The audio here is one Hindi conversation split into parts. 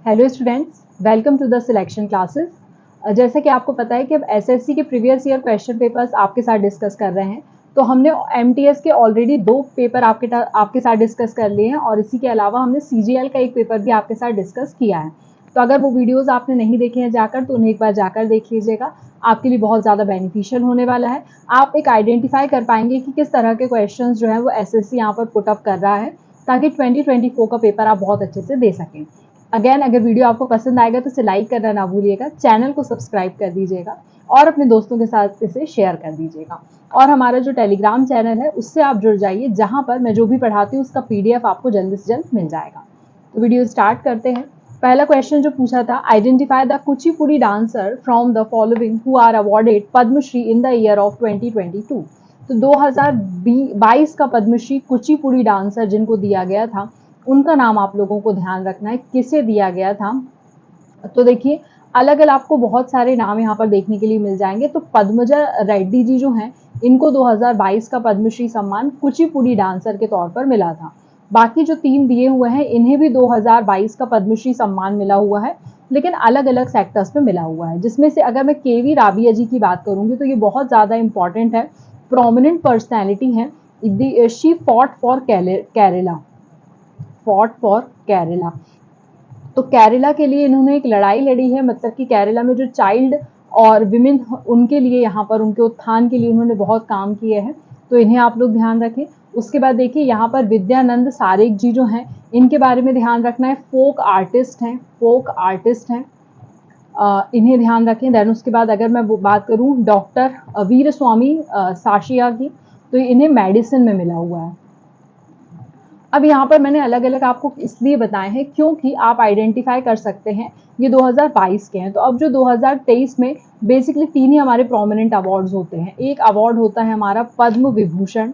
Hello students, welcome to the selection classes. जैसे कि आपको पता है कि अब एसएससी के प्रीवियस ईयर क्वेश्चन पेपर्स आपके साथ डिस्कस कर रहे हैं, तो हमने एमटीएस के ऑलरेडी 2 पेपर आपके साथ डिस्कस कर लिए हैं और इसी के अलावा हमने सीजीएल का एक पेपर भी आपके साथ डिस्कस किया है। तो अगर वो वीडियोस आपने नहीं देखे हैं जाकर, तो उन्हें एक बार जाकर देख लीजिएगा, आपके लिए बहुत ज़्यादा बेनिफिशियल होने वाला है। आप एक आइडेंटिफाई कर पाएंगे कि किस तरह के क्वेश्चन जो है वो एसएससी यहाँ पर पुटअप कर रहा है, ताकि 2024 का पेपर आप बहुत अच्छे से दे सकें। अगेन, अगर वीडियो आपको पसंद आएगा तो इसे लाइक करना ना भूलिएगा, चैनल को सब्सक्राइब कर दीजिएगा और अपने दोस्तों के साथ इसे शेयर कर दीजिएगा। और हमारा जो टेलीग्राम चैनल है उससे आप जुड़ जाइए, जहां पर मैं जो भी पढ़ाती हूँ उसका पीडीएफ आपको जल्द से जल्द मिल जाएगा। तो वीडियो स्टार्ट करते हैं। पहला क्वेश्चन जो पूछा था, identify the Kuchipudi dancer from the following who are awarded Padma Shri in the year of 2022। तो 2022 का पद्मश्री कुचिपुड़ी डांसर जिनको दिया गया था, उनका नाम आप लोगों को ध्यान रखना है, किसे दिया गया था। तो देखिए, अलग अलग आपको बहुत सारे नाम यहाँ पर देखने के लिए मिल जाएंगे। तो पद्मजा रेड्डी जी जो हैं, इनको 2022 का पद्मश्री सम्मान कुचिपुड़ी डांसर के तौर पर मिला था। बाकी जो 3 दिए हुए हैं, इन्हें भी 2022 का पद्मश्री सम्मान मिला हुआ है, लेकिन अलग अलग सेक्टर्स में मिला हुआ है। जिसमें से अगर मैं केवी राबिया जी की बात करूंगी तो ये बहुत ज़्यादा इंपॉर्टेंट है, प्रोमिनेंट पर्सनैलिटी है। शी फॉट फॉर केरला, तो केरला के लिए इन्होंने एक लड़ाई लड़ी है, मतलब कि केरला में जो चाइल्ड और विमेन, उनके लिए यहाँ पर उनके उत्थान के लिए उन्होंने बहुत काम किए हैं। तो इन्हें आप लोग ध्यान रखें। उसके बाद देखिए, यहाँ पर विद्यानंद सारेक जी जो हैं, इनके बारे में ध्यान रखना है। फोक आर्टिस्ट हैं, इन्हें ध्यान रखें। देन उसके बाद अगर मैं बात करूँ डॉक्टर वीर स्वामी साशिया की, तो इन्हें मेडिसिन में मिला हुआ है। अब यहाँ पर मैंने अलग अलग आपको इसलिए बताए हैं क्योंकि आप आइडेंटिफाई कर सकते हैं ये 2022 के हैं। तो अब जो 2023 में बेसिकली 3 ही हमारे प्रोमिनेंट अवार्ड्स होते हैं। एक अवार्ड होता है हमारा पद्म विभूषण,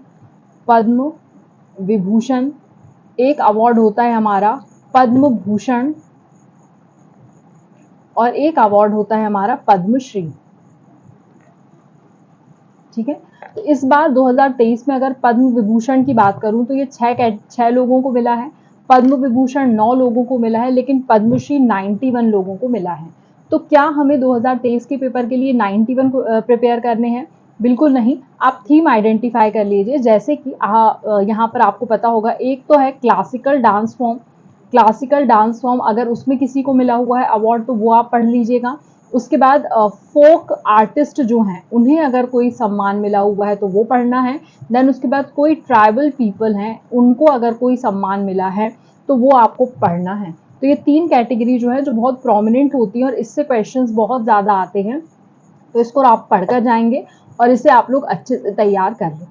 एक अवार्ड होता है हमारा पद्म भूषण, और एक अवार्ड होता है हमारा पद्मश्री। ठीक है, तो इस बार 2023 में अगर पद्म विभूषण की बात करूं तो ये 6 लोगों को मिला है, पद्म विभूषण 9 लोगों को मिला है, लेकिन पद्मश्री 91 लोगों को मिला है। तो क्या हमें 2023 के पेपर के लिए 91 को प्रिपेयर करने हैं? बिल्कुल नहीं। आप थीम आइडेंटिफाई कर लीजिए, जैसे कि यहाँ पर आपको पता होगा, एक तो है क्लासिकल डांस फॉर्म, अगर उसमें किसी को मिला हुआ है अवार्ड तो वो आप पढ़ लीजिएगा। उसके बाद फोक आर्टिस्ट जो हैं, उन्हें अगर कोई सम्मान मिला हुआ है तो वो पढ़ना है। देन उसके बाद कोई ट्राइबल पीपल हैं, उनको अगर कोई सम्मान मिला है तो वो आपको पढ़ना है। तो ये 3 कैटेगरी जो है जो बहुत प्रोमिनेंट होती है और इससे क्वेश्चंस बहुत ज़्यादा आते हैं। तो इसको आप पढ़कर जाएंगे और इसे आप लोग अच्छे से तैयार कर लें।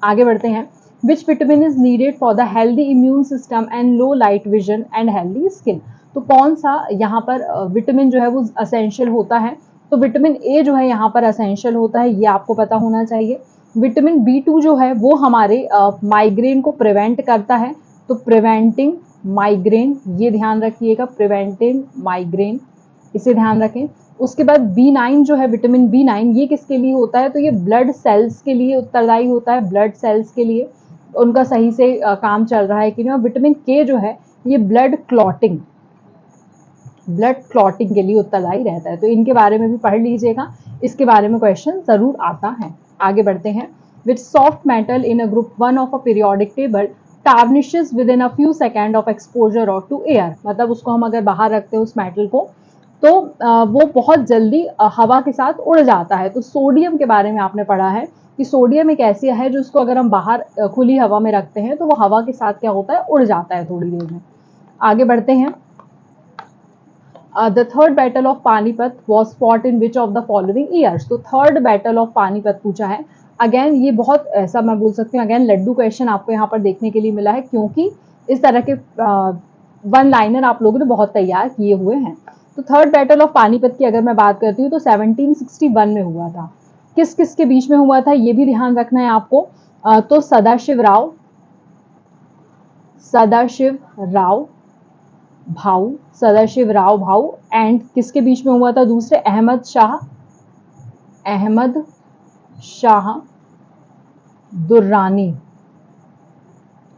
आगे बढ़ते हैं। Which vitamin is needed for the healthy immune system and low light vision and healthy skin. तो कौन सा यहाँ पर विटामिन जो है वो असेंशियल होता है? तो विटामिन ए जो है यहाँ पर असेंशियल होता है, ये आपको पता होना चाहिए। विटामिन B2 जो है वो हमारे माइग्रेन को प्रिवेंट करता है, तो प्रिवेंटिंग माइग्रेन, ये ध्यान रखिएगा, प्रिवेंटिंग माइग्रेन, इसे ध्यान रखें। उसके बाद B9 जो है, विटामिन B9, ये किसके लिए होता है? तो ये ब्लड सेल्स के लिए उत्तरदायी होता है, ब्लड सेल्स के लिए उनका सही से काम चल रहा है कि नहीं। और विटामिन K जो है, ये ब्लड क्लॉटिंग के लिए उत्तरदायी रहता है। तो इनके बारे में भी पढ़ लीजिएगा, इसके बारे में क्वेश्चन जरूर आता है। आगे बढ़ते हैं। Which soft metal in a group 1 of a periodic table tarnishes with in a few second of exposure और टू एयर। मतलब उसको हम अगर बाहर रखते हैं उस मेटल को, तो वो बहुत जल्दी हवा के साथ उड़ जाता है। तो सोडियम के बारे में आपने पढ़ा है कि सोडियम एक ऐसी है जो उसको अगर हम बाहर खुली हवा में रखते हैं तो वो हवा के साथ क्या होता है, उड़ जाता है थोड़ी देर में। आगे बढ़ते हैं। The third battle of Panipat was fought in which of the following years. तो थर्ड बैटल ऑफ पानीपत पूछा है। अगेन ये बहुत ऐसा मैं बोल सकती हूँ, अगेन लड्डू क्वेश्चन आपको यहाँ पर देखने के लिए मिला है, क्योंकि इस तरह के वन लाइनर आप लोगों ने बहुत तैयार किए हुए हैं। तो थर्ड बैटल ऑफ पानीपत की अगर मैं बात करती हूँ तो 1761 में हुआ था। किस किस के बीच में हुआ था ये भी ध्यान रखना है आपको। तो सदाशिव राव भाऊ एंड किसके बीच में हुआ था? दूसरे अहमद शाह दुर्रानी।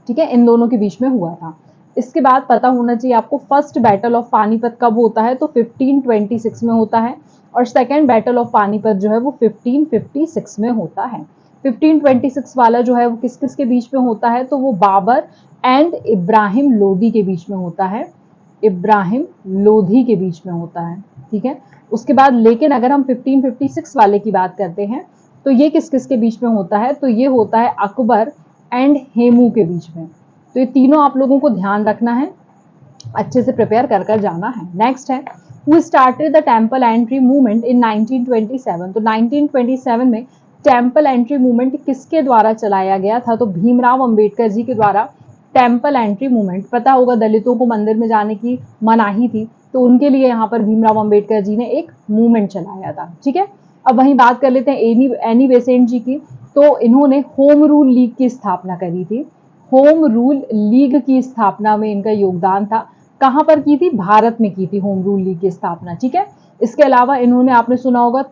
ठीक है, इन दोनों के बीच में हुआ था। इसके बाद पता होना चाहिए आपको फर्स्ट बैटल ऑफ पानीपत कब होता है, तो 1526 में होता है, और सेकेंड बैटल ऑफ पानीपत जो है वो 1556 में होता है। 1526 वाला जो है वो किस किस के बीच में होता है, तो वो बाबर एंड इब्राहिम लोदी के बीच में होता है, इब्राहिम लोधी के बीच में होता है, ठीक है। उसके बाद लेकिन अगर हम 1556 वाले की बात करते हैं तो ये किस किस के बीच में होता है, तो ये होता है अकबर एंड हेमू के बीच में। तो ये तीनों आप लोगों को ध्यान रखना है, अच्छे से प्रिपेयर कर कर जाना है। नेक्स्ट है who started the temple entry movement in 1927। तो 1927 में टेम्पल एंट्री मूवमेंट किसके द्वारा चलाया गया था, तो भीमराव अंबेडकर जी के द्वारा टेम्पल एंट्री मूवमेंट। पता होगा दलितों को मंदिर में जाने की मनाही थी, तो उनके लिए यहाँ पर भीमराव अंबेडकर जी ने एक मूवमेंट चलाया था, ठीक है। अब वहीं बात कर लेते हैं एनी बेसेंट जी की। तो इन्होंने होम रूल लीग की स्थापना करी थी, होम रूल लीग की स्थापना में इनका योगदान था। कहां पर की थी, भारत में की थी होम रूल लीग की स्थापना, ठीक है। इसके अलावा इन्होंने, आपने सुना होगा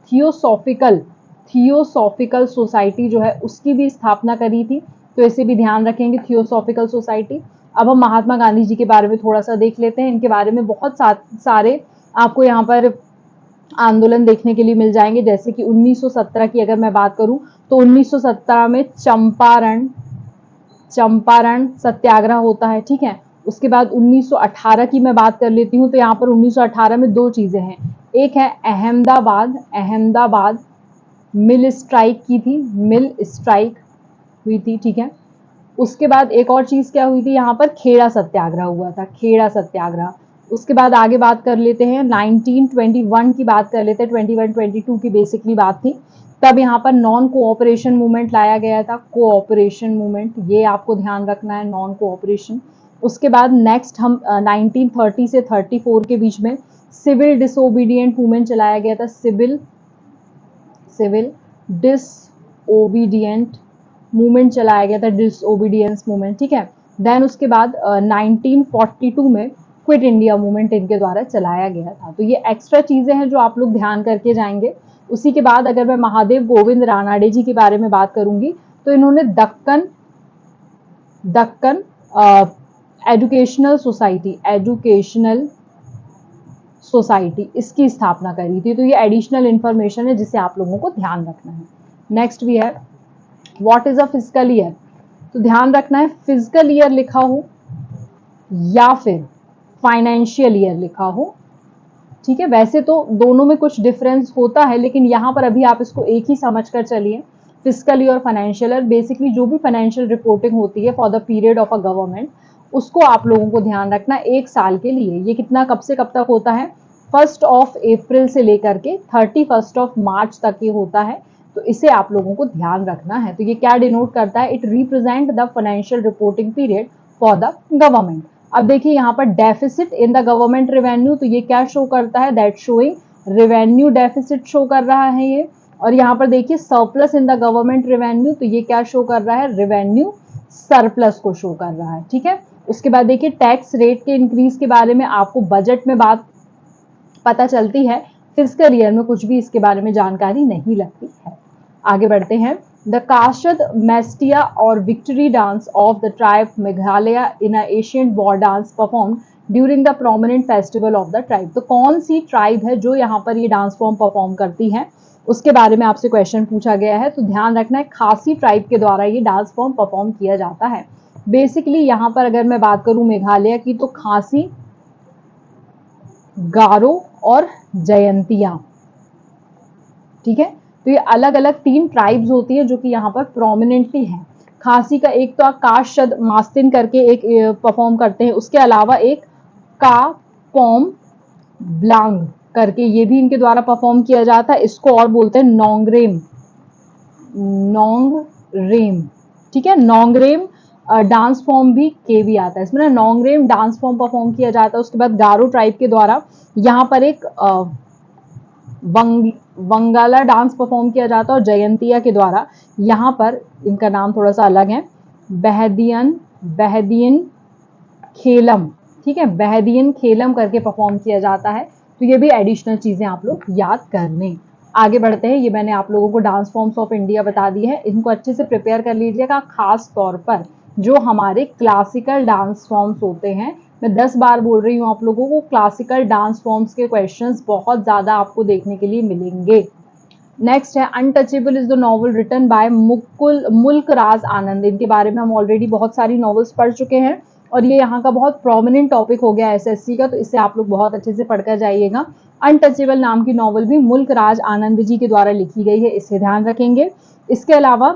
थियोसॉफिकल सोसाइटी जो है उसकी भी स्थापना करी थी, तो इसे भी ध्यान रखेंगे, थियोसॉफिकल सोसाइटी। अब हम महात्मा गांधी जी के बारे में थोड़ा सा देख लेते हैं। इनके बारे में बहुत सारे आपको यहाँ पर आंदोलन देखने के लिए मिल जाएंगे, जैसे कि 1917 की अगर मैं बात करूं तो 1917 में चंपारण सत्याग्रह होता है, ठीक है। उसके बाद 1918 की मैं बात कर लेती हूँ, तो यहाँ पर 1918 में दो चीजें हैं, एक है अहमदाबाद मिल स्ट्राइक की थी, मिल स्ट्राइक हुई थी, ठीक है। उसके बाद एक और चीज क्या हुई थी, यहाँ पर खेड़ा सत्याग्रह हुआ था, खेड़ा सत्याग्रह। उसके बाद आगे बात कर लेते हैं 1921 की बात कर लेते हैं, 21-22 की बेसिकली बात थी। तब यहाँ पर नॉन कोऑपरेशन मूवमेंट लाया गया था, कोऑपरेशन मूवमेंट, ये आपको ध्यान रखना है, नॉन कोऑपरेशन। उसके बाद नेक्स्ट हम 1930 से 34 के बीच में सिविल डिसोबीडियंट मूवमेंट चलाया गया था, सिविल डिसओबीडियंट मूवमेंट चलाया गया था, डिसओबीडियंस मूवमेंट, ठीक है। देन उसके बाद 1942 में क्विट इंडिया मूवमेंट इनके द्वारा चलाया गया था। तो ये एक्स्ट्रा चीजें हैं जो आप लोग ध्यान करके जाएंगे। उसी के बाद अगर मैं महादेव गोविंद रानाडे जी के बारे में बात करूंगी, तो इन्होंने दक्कन एजुकेशनल सोसाइटी इसकी स्थापना करी थी। तो ये एडिशनल इंफॉर्मेशन है जिसे आप लोगों को ध्यान रखना है। नेक्स्ट भी है what is a physical year. तो ध्यान रखना है फिजिकल ईयर लिखा हो या फिर फाइनेंशियल ईयर लिखा हो, ठीक है। वैसे तो दोनों में कुछ डिफरेंस होता है, लेकिन यहाँ पर अभी आप इसको एक ही समझ कर चलिए, फिजिकल ईयर और फाइनेंशियल ईयर। बेसिकली जो भी फाइनेंशियल रिपोर्टिंग होती है for the period of a government, उसको आप लोगों को ध्यान रखना एक साल के लिए। ये कितना, कब से कब तक होता है, 1 अप्रैल से लेकर के 31 मार्च तक ये होता है। तो इसे आप लोगों को ध्यान रखना है। तो ये क्या डिनोट करता है, it represent the financial reporting period for the government. अब देखिए यहाँ पर deficit in the government revenue, तो ये क्या शो करता है, that showing revenue deficit show कर रहा है ये। और यहाँ पर देखिए surplus in the government revenue, तो ये क्या शो कर रहा है, रेवेन्यू सरप्लस को शो कर रहा है, ठीक है। उसके बाद देखिए टैक्स रेट के इंक्रीज के बारे में आपको बजट में बात पता चलती है, फिजिकल ईयर में कुछ भी इसके बारे में जानकारी नहीं लगती है। आगे बढ़ते हैं, द काशद मेस्टिया और victory dance of the tribe Meghalaya in a ancient war dance perform during the prominent festival of the tribe. तो कौन सी ट्राइब है जो यहाँ पर ये डांस फॉर्म परफॉर्म करती है, उसके बारे में आपसे क्वेश्चन पूछा गया है। तो ध्यान रखना है खासी ट्राइब के द्वारा ये डांस फॉर्म परफॉर्म किया जाता है। बेसिकली यहाँ पर अगर मैं बात करूं मेघालय की, तो खासी, गारो और जयंतिया, ठीक है। तो ये अलग अलग 3 ट्राइब्स होती है जो कि यहाँ पर प्रोमिनेंटली है। खासी का एक तो आकाशद मास्तिन करके एक परफॉर्म करते हैं, उसके अलावा एक का पॉम ब्लांग करके ये भी इनके द्वारा परफॉर्म किया जाता है। इसको और बोलते हैं नोंगरेम, ठीक है। नोंगरेम डांस फॉर्म भी के भी आता है इसमें ना, नोंगरेम डांस फॉर्म परफॉर्म किया जाता है। उसके बाद गारो ट्राइब के द्वारा यहाँ पर एक वंगाला डांस परफॉर्म किया जाता है, और जयंतिया के द्वारा यहाँ पर, इनका नाम थोड़ा सा अलग है, बहदियन खेलम, ठीक है, बहदियन खेलम करके परफॉर्म किया जाता है। तो ये भी एडिशनल चीजें आप लोग याद कर लें। आगे बढ़ते हैं, ये मैंने आप लोगों को डांस फॉर्म्स ऑफ इंडिया बता दी है, इनको अच्छे से प्रिपेयर कर लीजिएगा। खास तौर पर जो हमारे क्लासिकल डांस फॉर्म्स होते हैं। मैं 10 बार बोल रही हूँ आप लोगों को, क्लासिकल डांस फॉर्म्स के क्वेश्चंस बहुत ज़्यादा आपको देखने के लिए मिलेंगे। नेक्स्ट है untouchable is the novel written by Mulk Raj आनंद। इनके बारे में हम ऑलरेडी बहुत सारी नॉवेल्स पढ़ चुके हैं और ये यहाँ का बहुत प्रोमिनेंट टॉपिक हो गया एसएससी का, तो इसे आप लोग बहुत अच्छे से पढ़कर जाइएगा। अनटचेबल नाम की नॉवल भी मुल्क राज आनंद जी के द्वारा लिखी गई है, इसे ध्यान रखेंगे। इसके अलावा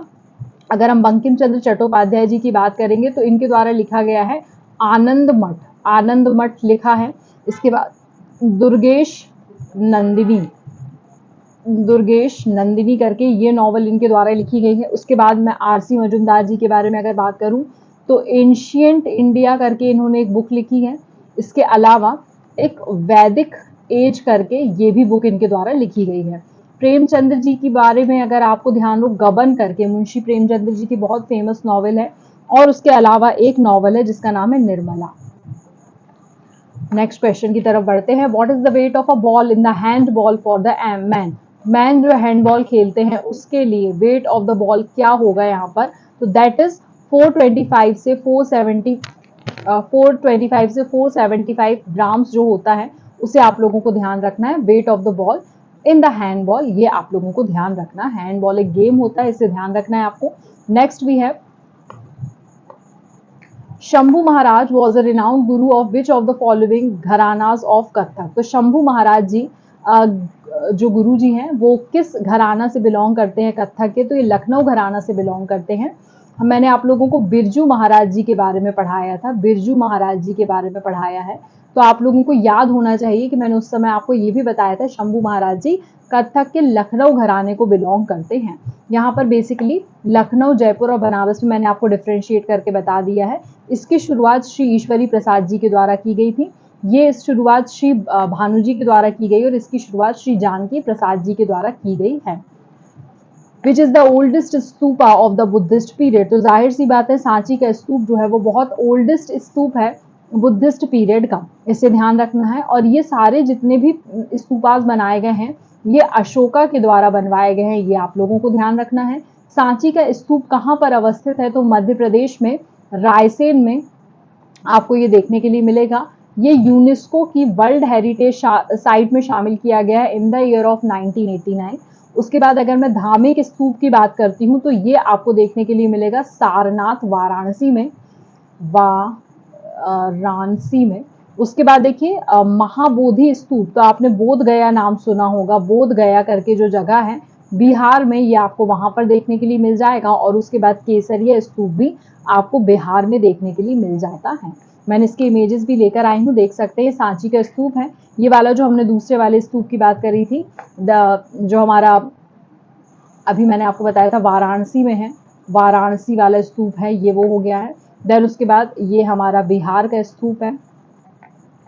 अगर हम बंकिम चंद्र चट्टोपाध्याय जी की बात करेंगे तो इनके द्वारा लिखा गया है आनंद मठ, आनंद मठ लिखा है। इसके बाद दुर्गेश नंदिनी करके ये नॉवल इनके द्वारा लिखी गई है। उसके बाद मैं आरसी मजुमदार जी के बारे में अगर बात करूं तो एंशियंट इंडिया करके इन्होंने एक बुक लिखी है। इसके अलावा एक वैदिक एज करके ये भी बुक इनके द्वारा लिखी गई है। प्रेमचंद्र जी के बारे में अगर आपको ध्यान हो, गबन करके मुंशी प्रेमचंद्र जी की बहुत फेमस नॉवल है। और उसके अलावा एक नॉवल है जिसका नाम है निर्मला। नेक्स्ट क्वेश्चन की तरफ बढ़ते हैं। What is the weight of a ball in the hand ball for the man. Man जो हैंडबॉल खेलते हैं उसके लिए वेट ऑफ द बॉल क्या होगा यहाँ पर, तो दैट इज 425 से 475 ग्राम्स जो होता है उसे आप लोगों को ध्यान रखना है। Weight of the ball in the handball, ये आप लोगों को ध्यान रखना है। हैंडबॉल एक गेम होता है, इसे ध्यान रखना है आपको। नेक्स्ट भी है शंभू महाराज was a renowned Guru of which of the following gharanas of Kathak. तो शंभू महाराज जी जो गुरु जी हैं वो किस घराना से बिलोंग करते हैं कथक के, तो ये लखनऊ घराना से बिलोंग करते हैं। मैंने आप लोगों को बिरजू महाराज जी के बारे में पढ़ाया था, बिरजू महाराज जी के बारे में पढ़ाया है, तो आप लोगों को याद होना चाहिए कि मैंने उस समय आपको ये भी बताया था शंभू महाराज जी कथक के लखनऊ घराने को बिलोंग करते हैं। यहाँ पर बेसिकली लखनऊ, जयपुर और बनारस में मैंने आपको डिफ्रेंशिएट करके बता दिया है। इसकी शुरुआत श्री ईश्वरी प्रसाद जी के द्वारा की गई थी। ये शुरुआत श्री भानु जी के द्वारा की गई और इसकी शुरुआत श्री जानकी प्रसाद जी के द्वारा की गई है। Which is the oldest stupa of the Buddhist period. तो जाहिर सी बात है सांची का स्तूप जो है वो बहुत ओल्डेस्ट स्तूप है बुद्धिस्ट पीरियड का, इसे ध्यान रखना है। और ये सारे जितने भी स्तूपास बनाए गए हैं ये अशोका के द्वारा बनवाए गए हैं, ये आप लोगों को ध्यान रखना है। सांची का स्तूप कहाँ पर अवस्थित है, तो मध्य प्रदेश में रायसेन में आपको ये देखने के लिए मिलेगा। ये यूनेस्को की वर्ल्ड हेरिटेज साइट में शामिल किया गया है इन द ईयर ऑफ 1989। उसके बाद अगर मैं धार्मिक स्तूप की बात करती हूँ तो ये आपको देखने के लिए मिलेगा सारनाथ वाराणसी में। उसके बाद देखिए महाबोधि स्तूप, तो आपने बोध गया नाम सुना होगा, बोध गया करके जो जगह है बिहार में, ये आपको वहां पर देखने के लिए मिल जाएगा। और उसके बाद केसरिया स्तूप भी आपको बिहार में देखने के लिए मिल जाता है। मैंने इसके इमेजेस भी लेकर आई हूँ, देख सकते हैं सांची का स्तूप है। ये वाला जो हमने दूसरे वाले स्तूप की बात करी थी, जो हमारा अभी मैंने आपको बताया था वाराणसी में है, वाराणसी वाला स्तूप है, ये वो हो गया है। देन उसके बाद ये हमारा बिहार का स्तूप है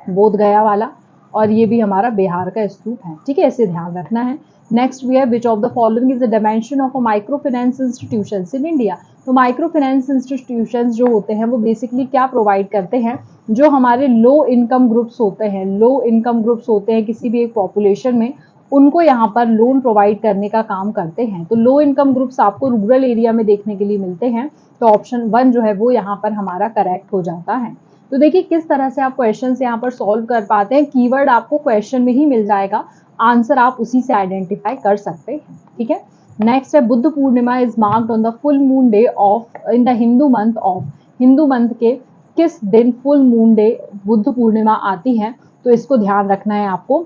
बोध गया वाला, और ये भी हमारा बिहार का स्तूप है, ठीक है, इसे ध्यान रखना है। नेक्स्ट भी है which of the following is the dimension of a micro finance institution in India. तो माइक्रो फाइनेंस इंस्टीट्यूशन जो होते हैं वो बेसिकली क्या प्रोवाइड करते हैं, जो हमारे लो इनकम ग्रुप्स होते हैं, लो इनकम ग्रुप्स होते हैं किसी भी एक पॉपुलेशन में, उनको यहाँ पर लोन प्रोवाइड करने का काम करते हैं। तो लो इनकम ग्रुप्स आपको रूरल एरिया में देखने के लिए मिलते हैं, तो ऑप्शन 1 जो है वो यहाँ पर हमारा करेक्ट हो जाता है। तो देखिए किस तरह से आप क्वेश्चन यहाँ पर सॉल्व कर पाते हैं, कीवर्ड आपको क्वेश्चन में ही मिल जाएगा, आंसर आप उसी से आइडेंटिफाई कर सकते हैं, ठीक है। नेक्स्ट है Buddha Purnima is marked on the full moon day of in the Hindu month of. Hindu month के किस दिन full moon day Buddha Purnima आती है, तो इसको ध्यान रखना है आपको।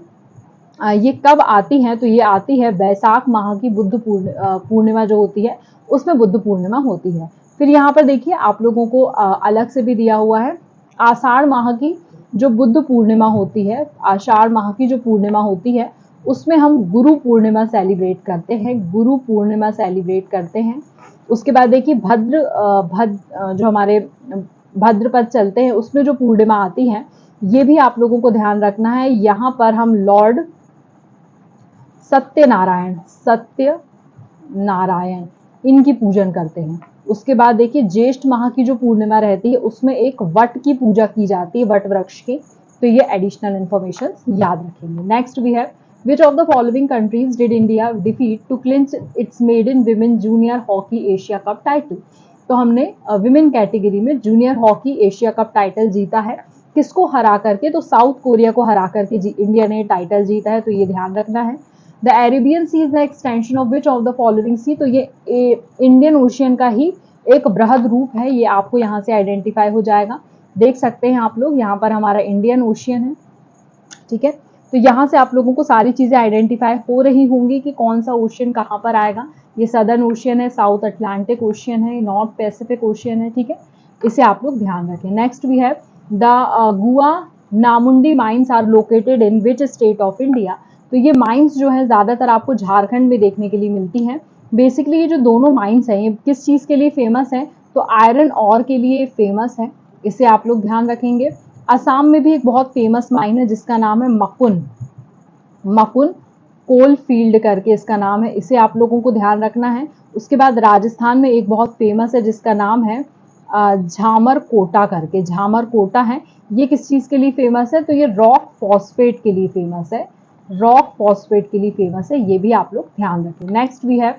ये कब आती है, तो ये आती है वैशाख माह की बुद्ध पूर्णिमा जो होती है उसमें बुद्ध पूर्णिमा होती है। फिर यहाँ पर देखिए आप लोगों को अलग से भी दिया हुआ है आषाढ़ माह की जो बुद्ध पूर्णिमा होती है, आषाढ़ माह की जो पूर्णिमा होती है उसमें हम गुरु पूर्णिमा सेलिब्रेट करते हैं, गुरु पूर्णिमा सेलिब्रेट करते हैं। उसके बाद देखिए जो हमारे भद्रपद चलते हैं उसमें जो पूर्णिमा आती है ये भी आप लोगों को ध्यान रखना है। यहाँ पर हम लॉर्ड सत्यनारायण इनकी पूजन करते हैं। उसके बाद देखिए ज्येष्ठ माह की जो पूर्णिमा रहती है उसमें एक वट की पूजा की जाती है, वट वृक्ष की, तो ये एडिशनल इंफॉर्मेशन याद रखेंगे। नेक्स्ट भी है which of the following countries did India defeat to clinch its maiden women junior hockey Asia cup title. तो हमने विमेन कैटेगरी में junior hockey Asia cup title जीता है। किसको हरा करके? तो साउथ कोरिया को हरा करके इंडिया ने टाइटल जीता है, तो ये ध्यान रखना है। The Arabian sea is the extension of which of the following sea? तो ये इंडियन ओशियन का ही एक बृहद रूप है, ये आपको यहाँ से आइडेंटिफाई हो जाएगा। देख सकते हैं आप लोग, यहाँ पर हमारा इंडियन ओशियन है, ठीक है। तो यहाँ से आप लोगों को सारी चीजें आइडेंटिफाई हो रही होंगी कि कौन सा ओशियन कहाँ पर आएगा। ये सदर्न ओशियन है, साउथ अटलांटिक ओशियन है, नॉर्थ पैसिफिक ओशियन है, ठीक है। इसे आप लोग ध्यान रखें। Next we have the Gua Noamundi mines are located in which state of India? तो ये माइंस जो है ज्यादातर आपको झारखंड में देखने के लिए मिलती हैं। बेसिकली ये जो दोनों माइंस हैं, ये किस चीज के लिए फेमस है? तो आयरन ऑर के लिए फेमस है, इसे आप लोग ध्यान रखेंगे। असम में भी एक बहुत फेमस माइन है जिसका नाम है मकुन, मकुन कोल फील्ड करके इसका नाम है, इसे आप लोगों को ध्यान रखना है। उसके बाद राजस्थान में एक बहुत फेमस है जिसका नाम है झामर कोटा करके, झामर कोटा है। ये किस चीज के लिए फेमस है? तो ये रॉक फॉस्फेट के लिए फेमस है, रॉक फॉस्फेट के लिए फेमस है, ये भी आप लोग ध्यान रखें। नेक्स्ट भी है,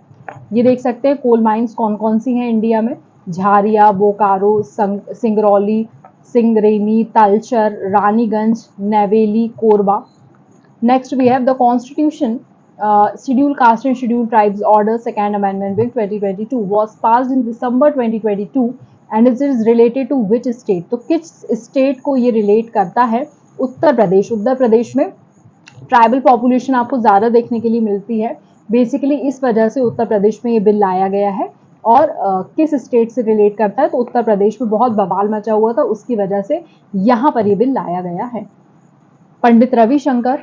ये देख सकते हैं कोल माइंस कौन कौन सी हैं इंडिया में। झारिया, Bokaro, Singrauli, Singareni, Talcher, Raniganj, Neyveli, Korba. Next we have the Constitution, Scheduled Caste and Scheduled Tribes Order Second Amendment Bill 2022 was passed in December 2022 and it is related to which state? तो किस स्टेट को ये रिलेट करता है? उत्तर प्रदेश। उत्तर प्रदेश में ट्राइबल पॉपुलेशन आपको ज़्यादा देखने के लिए मिलती है, बेसिकली इस वजह से उत्तर प्रदेश में ये बिल लाया गया है। और किस स्टेट से रिलेट करता है? तो उत्तर प्रदेश में बहुत बवाल मचा हुआ था, उसकी वजह से यहाँ पर ये बिल लाया गया है। Pandit Ravishankar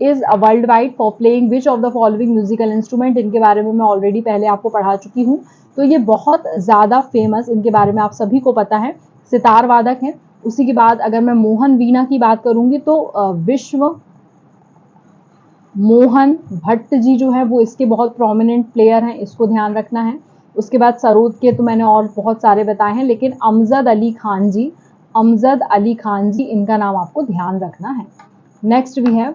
is a world wide for playing which of the following musical instrument? इनके बारे में मैं ऑलरेडी पहले आपको पढ़ा चुकी हूँ, तो ये बहुत ज़्यादा फेमस, इनके बारे में आप सभी को पता है, सितार वादक हैं। उसी के बाद अगर मैं मोहन वीणा की बात करूंगी तो विश्व मोहन भट्ट जी जो है वो इसके बहुत प्रोमिनेंट प्लेयर हैं, इसको ध्यान रखना है। उसके बाद सरोद के तो मैंने और बहुत सारे बताए हैं, लेकिन अमजद अली खान जी, अमजद अली खान जी, इनका नाम आपको ध्यान रखना है। Next we have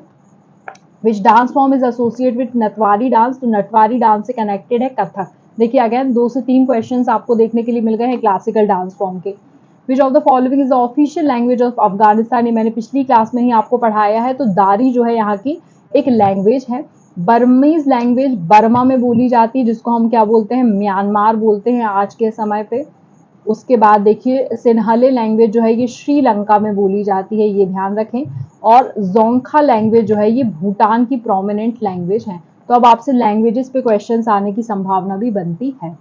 which dance form is associate with Natwari dance? तो नटवारी डांस से कनेक्टेड है कथक। देखिए अगेन 2 से 3 क्वेश्चंस आपको देखने के लिए मिल गए हैं क्लासिकल डांस फॉर्म के। विच of the following is the official language of Afghanistan? ये मैंने पिछली क्लास में ही आपको पढ़ाया है, तो दारी जो है यहाँ की एक लैंग्वेज है। बर्मीज लैंग्वेज बर्मा में बोली जाती है, जिसको हम क्या बोलते हैं? म्यांमार बोलते हैं आज के समय पे। उसके बाद देखिए सिन्हले लैंग्वेज जो है ये श्रीलंका में बोली जाती है, ये ध्यान रखें। और जोंखा लैंग्वेज जो है ये भूटान की प्रोमिनेंट लैंग्वेज है। तो अब आपसे लैंग्वेजेस पे क्वेश्चंस आने की संभावना भी बनती है।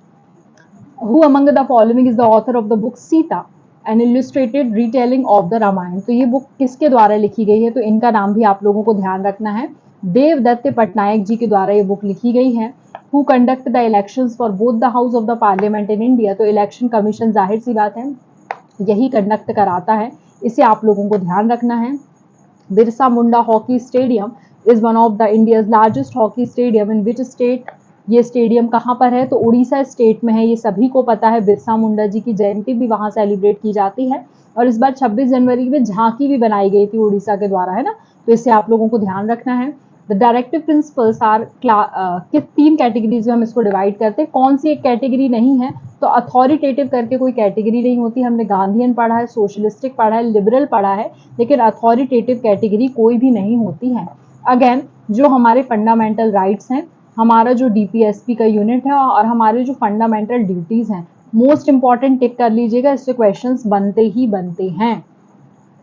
Who among the following is the author of the book Sita, an illustrated retelling of the Ramayan? तो ये बुक किसके द्वारा लिखी गई है? तो इनका नाम भी आप लोगों को ध्यान रखना है, देवदत्त पटनायक जी के द्वारा ये बुक लिखी गई है। Who conduct the elections for both the house of the parliament in India? तो इलेक्शन कमीशन जाहिर सी बात है यही कंडक्ट कराता है, इसे आप लोगों को ध्यान रखना है। Birsa Munda hockey stadium is one of the India's largest hockey stadium in which state? ये स्टेडियम कहाँ पर है? तो उड़ीसा स्टेट में है, ये सभी को पता है। बिरसा मुंडा जी की जयंती भी वहां सेलिब्रेट की जाती है, और इस बार 26 जनवरी में झांकी भी बनाई गई थी उड़ीसा के द्वारा, है ना। तो इससे आप लोगों को ध्यान रखना है। द डायरेक्टिव प्रिंसिपल्स आर किस 3 कैटेगरीज में हम इसको डिवाइड करते हैं? कौन सी एक कैटेगरी नहीं है? तो अथॉरिटेटिव करके कोई कैटेगरी नहीं होती। हमने गांधीयन पढ़ा है, सोशलिस्टिक पढ़ा है, लिबरल पढ़ा है, लेकिन अथॉरिटेटिव कैटेगरी कोई भी नहीं होती है। अगेन जो हमारे फंडामेंटल राइट्स हैं, हमारा जो डीपीएसपी का यूनिट है, और हमारे जो फंडामेंटल ड्यूटीज हैं, मोस्ट इंपॉर्टेंट टिक कर लीजिएगा, इससे क्वेश्चंस बनते ही बनते हैं।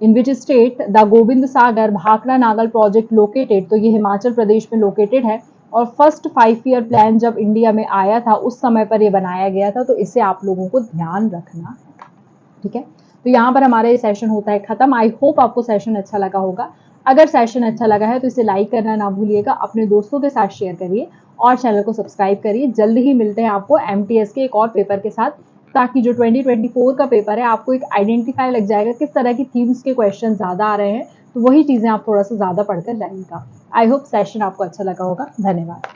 In which state the Gobind Sagar Bhakra Nangal project located? तो ये हिमाचल प्रदेश में लोकेटेड है, और फर्स्ट 5 ईयर प्लान जब इंडिया में आया था उस समय पर ये बनाया गया था, तो इसे आप लोगों को ध्यान रखना है, ठीक है। तो यहाँ पर हमारा ये सेशन होता है खत्म। आई होप आपको सेशन अच्छा लगा होगा। अगर सेशन अच्छा लगा है तो इसे लाइक करना ना भूलिएगा, अपने दोस्तों के साथ शेयर करिए और चैनल को सब्सक्राइब करिए। जल्द ही मिलते हैं आपको एमटीएस के एक और पेपर के साथ, ताकि जो 2024 का पेपर है आपको एक आइडेंटिफाई लग जाएगा किस तरह की थीम्स के क्वेश्चन ज़्यादा आ रहे हैं, तो वही चीज़ें आप थोड़ा सा ज़्यादा पढ़कर जाइएगा। आई होप सेशन आपको अच्छा लगा होगा। धन्यवाद।